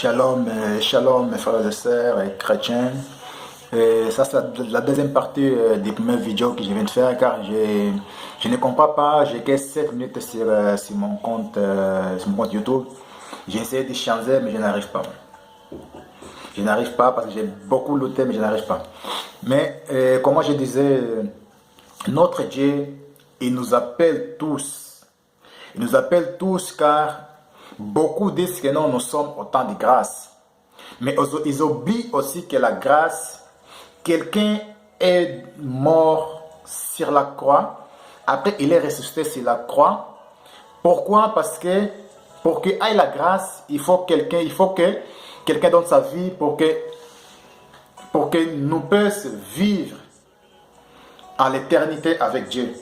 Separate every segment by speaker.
Speaker 1: Shalom, shalom mes frères et sœurs et chrétiens. Et ça, c'est la deuxième partie des premières vidéos que je viens de faire car je ne comprends pas. J'ai que 7 minutes sur mon compte YouTube. J'ai essayé de changer mais je n'arrive pas. Je n'arrive pas parce que j'ai beaucoup lutté mais je n'arrive pas. Mais comme je disais, notre Dieu, il nous appelle tous. Il nous appelle tous car beaucoup disent que non, nous sommes au temps de grâce. Mais ils oublient aussi que la grâce, quelqu'un est mort sur la croix. Après, il est ressuscité sur la croix. Pourquoi? Parce que pour qu'il ait la grâce, il faut que quelqu'un donne sa vie pour que nous puissions vivre en l'éternité avec Dieu.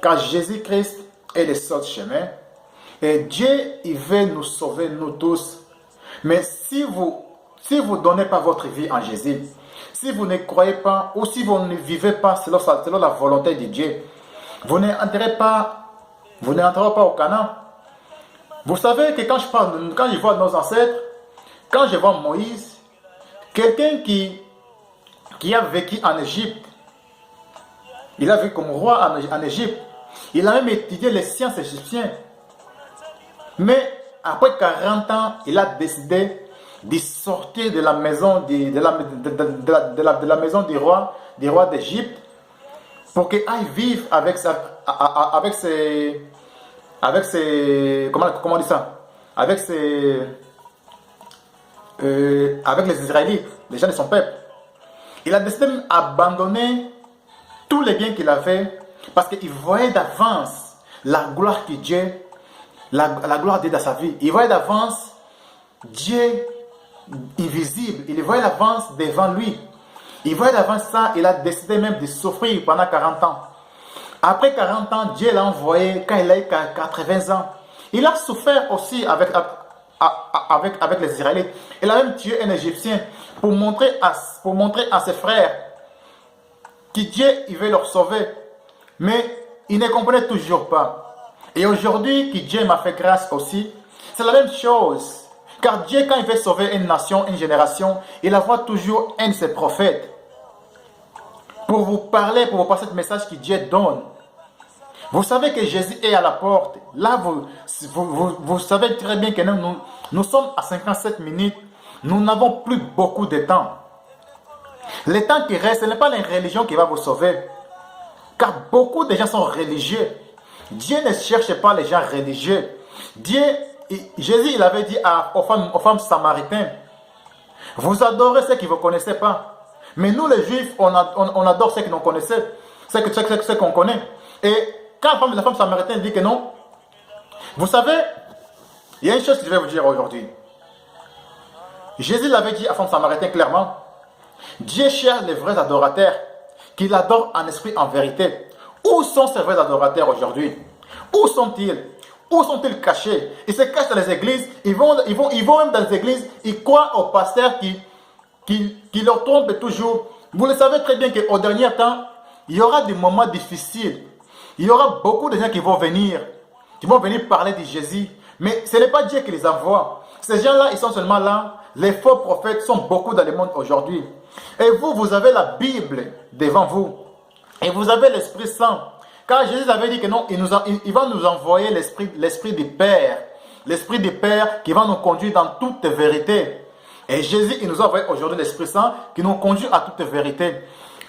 Speaker 1: Car Jésus-Christ est le seul chemin. Et Dieu, il veut nous sauver, nous tous. Mais si vous ne donnez pas votre vie en Jésus, si vous ne croyez pas, ou si vous ne vivez pas selon la volonté de Dieu, vous n'entrerez pas au Canaan. Vous savez que quand je vois nos ancêtres, quand je vois Moïse, quelqu'un qui a vécu en Égypte, il a vécu comme roi en Égypte, il a même étudié les sciences égyptiennes. Mais après 40 ans, il a décidé de sortir de la maison de la maison du roi d'Égypte pour qu'il aille vivre avec comment on dit ça? Avec les Israélites, les gens de son peuple. Il a décidé d'abandonner tous les biens qu'il avait parce qu'il voyait d'avance la gloire que Dieu, la gloire de Dieu dans sa vie. Il voyait d'avance Dieu invisible. Il voyait d'avance devant lui. Il voyait d'avance ça. Il a décidé même de souffrir pendant 40 ans. Après 40 ans, Dieu l'a envoyé quand il a eu 80 ans. Il a souffert aussi avec les Israélites. Il a même tué un Égyptien pour montrer à ses frères que Dieu il veut leur sauver. Mais ils ne comprenaient toujours pas. Et aujourd'hui, que Dieu m'a fait grâce aussi, c'est la même chose. Car Dieu, quand il veut sauver une nation, une génération, il envoie toujours un de ses prophètes pour vous parler, pour vous passer le message que Dieu donne. Vous savez que Jésus est à la porte. Là, vous savez très bien que nous sommes à 57 minutes. Nous n'avons plus beaucoup de temps. Le temps qui reste, ce n'est pas la religion qui va vous sauver. Car beaucoup de gens sont religieux. Dieu ne cherche pas les gens religieux. Jésus, il avait dit aux femmes samaritaines, vous adorez ceux qui ne vous connaissez pas. Mais nous, les Juifs, on adore ceux qui nous connaissent, ceux qu'on connaît. Et quand la femme samaritaine dit que non, vous savez, il y a une chose que je vais vous dire aujourd'hui. Jésus l'avait dit à la femme samaritaine clairement, Dieu cherche les vrais adorateurs, qui l'adorent en esprit, en vérité. Où sont ces vrais adorateurs aujourd'hui? Où sont-ils? Où sont-ils cachés? Ils se cachent dans les églises. Ils vont même dans les églises. Ils croient aux pasteurs qui leur trompent toujours. Vous le savez très bien qu'au dernier temps, il y aura des moments difficiles. Il y aura beaucoup de gens qui vont venir parler de Jésus. Mais ce n'est pas Dieu qui les envoie. Ces gens-là, ils sont seulement là. Les faux prophètes sont beaucoup dans le monde aujourd'hui. Et vous avez la Bible devant vous. Et vous avez l'Esprit Saint. Car Jésus avait dit que non, il va nous envoyer l'Esprit du Père. L'Esprit du Père qui va nous conduire dans toute vérité. Et Jésus, il nous a envoyé aujourd'hui l'Esprit Saint qui nous conduit à toute vérité.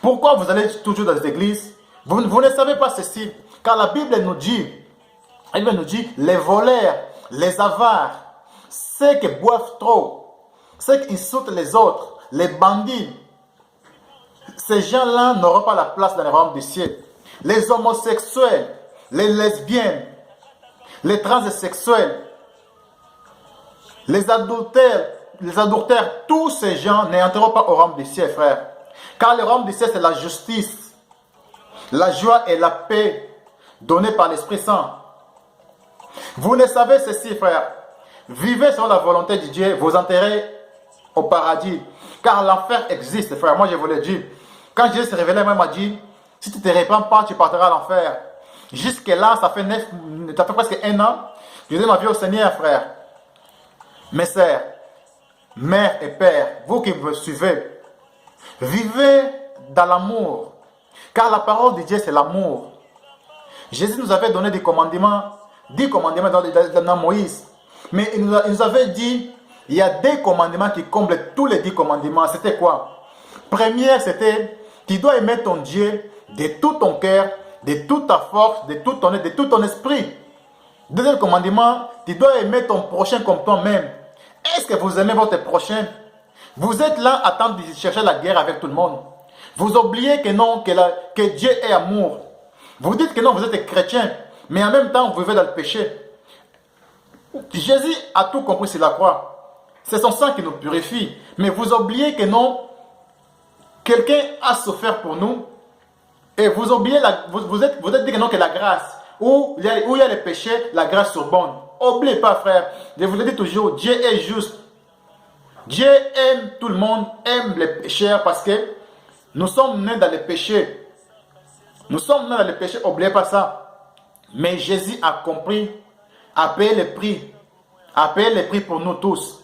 Speaker 1: Pourquoi vous allez toujours dans les églises? Vous ne savez pas ceci. Car la Bible nous dit, les voleurs, les avares, ceux qui boivent trop, ceux qui insultent les autres, les bandits, ces gens-là n'auront pas la place dans le royaume du ciel. Les homosexuels, les lesbiennes, les transsexuels, les adultères, tous ces gens n'entreront pas au royaume du ciel, frère. Car le royaume du ciel, c'est la justice, la joie et la paix donnée par l'Esprit Saint. Vous ne savez ceci, frère. Vivez selon la volonté de Dieu, vous entrerez au paradis. Car l'enfer existe, frère. Moi, je vous l'ai dit. Quand Jésus s'est révélé, il m'a dit, si tu ne te répands pas, tu partiras à l'enfer. Jusque là, ça fait presque 1 an. Je donne ma vie au Seigneur, frère. Mes sœurs, mère et père, vous qui me suivez, vivez dans l'amour. Car la parole de Dieu, c'est l'amour. Jésus nous avait donné des commandements, 10 commandements dans Moïse. Mais il nous avait dit, il y a des commandements qui comblent tous les 10 commandements. C'était quoi? Première, c'était, tu dois aimer ton Dieu de tout ton cœur, de toute ta force, de tout ton esprit. Deuxième commandement, tu dois aimer ton prochain comme toi-même. Est-ce que vous aimez votre prochain? Vous êtes là à attendre de chercher la guerre avec tout le monde. Vous oubliez que non, que Dieu est amour. Vous dites que non, vous êtes chrétien, mais en même temps, vous vivez dans le péché. Jésus a tout compris sur la croix. C'est son sang qui nous purifie. Mais vous oubliez que non, quelqu'un a souffert pour nous. Et vous oubliez, vous êtes dit que non, que la grâce, où il y a les péchés, la grâce surabonde. N'oubliez pas, frère. Je vous le dis toujours, Dieu est juste. Dieu aime tout le monde, aime les pécheurs parce que nous sommes nés dans les péchés. Nous sommes nés dans les péchés, n'oubliez pas ça. Mais Jésus a compris, a payé le prix. A payé le prix pour nous tous.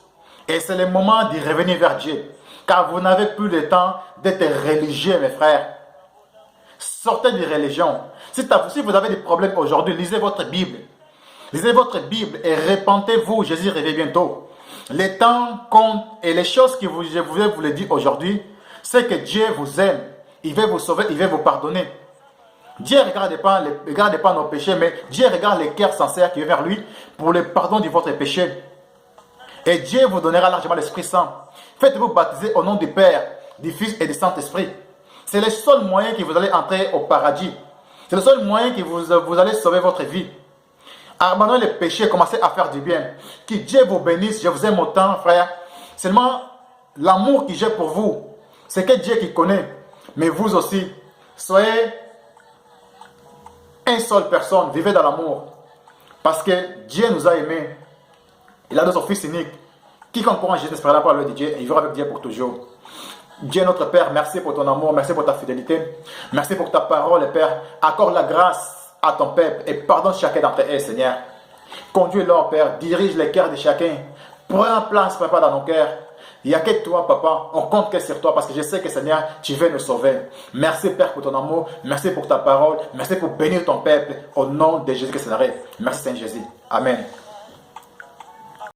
Speaker 1: Et c'est le moment de revenir vers Dieu. Car vous n'avez plus le temps d'être religieux, mes frères. Sortez de religion. Si vous avez des problèmes aujourd'hui, lisez votre Bible. Lisez votre Bible et repentez-vous. Jésus revient bientôt. Les temps comptent et les choses que je voulais vous le dire aujourd'hui, c'est que Dieu vous aime. Il veut vous sauver, il veut vous pardonner. Dieu ne regarde pas nos péchés, mais Dieu regarde les cœurs sincères qui viennent vers lui pour le pardon de votre péché. Et Dieu vous donnera largement l'Esprit Saint. Faites-vous baptiser au nom du Père, du Fils et du Saint-Esprit. C'est le seul moyen que vous allez entrer au paradis. C'est le seul moyen que vous allez sauver votre vie. Abandonnez les péchés, commencez à faire du bien. Que Dieu vous bénisse, je vous aime autant, frère. Seulement, l'amour que j'ai pour vous, c'est que Dieu qui connaît. Mais vous aussi, soyez une seule personne, vivez dans l'amour. Parce que Dieu nous a aimés. Il a donné son Fils unique. Quiconque croit en Jésus espérera la parole de Dieu et il vivra avec Dieu pour toujours. Dieu notre Père, merci pour ton amour, merci pour ta fidélité. Merci pour ta parole, Père. Accorde la grâce à ton peuple et pardonne chacun d'entre eux, Seigneur. Conduis-leur, Père. Dirige les cœurs de chacun. Prends place, Papa, dans nos cœurs. Il n'y a que toi, Papa. On compte que sur toi parce que je sais que, Seigneur, tu veux nous sauver. Merci, Père, pour ton amour. Merci pour ta parole. Merci pour bénir ton peuple. Au nom de Jésus-Christ. Merci, Seigneur Jésus. Amen.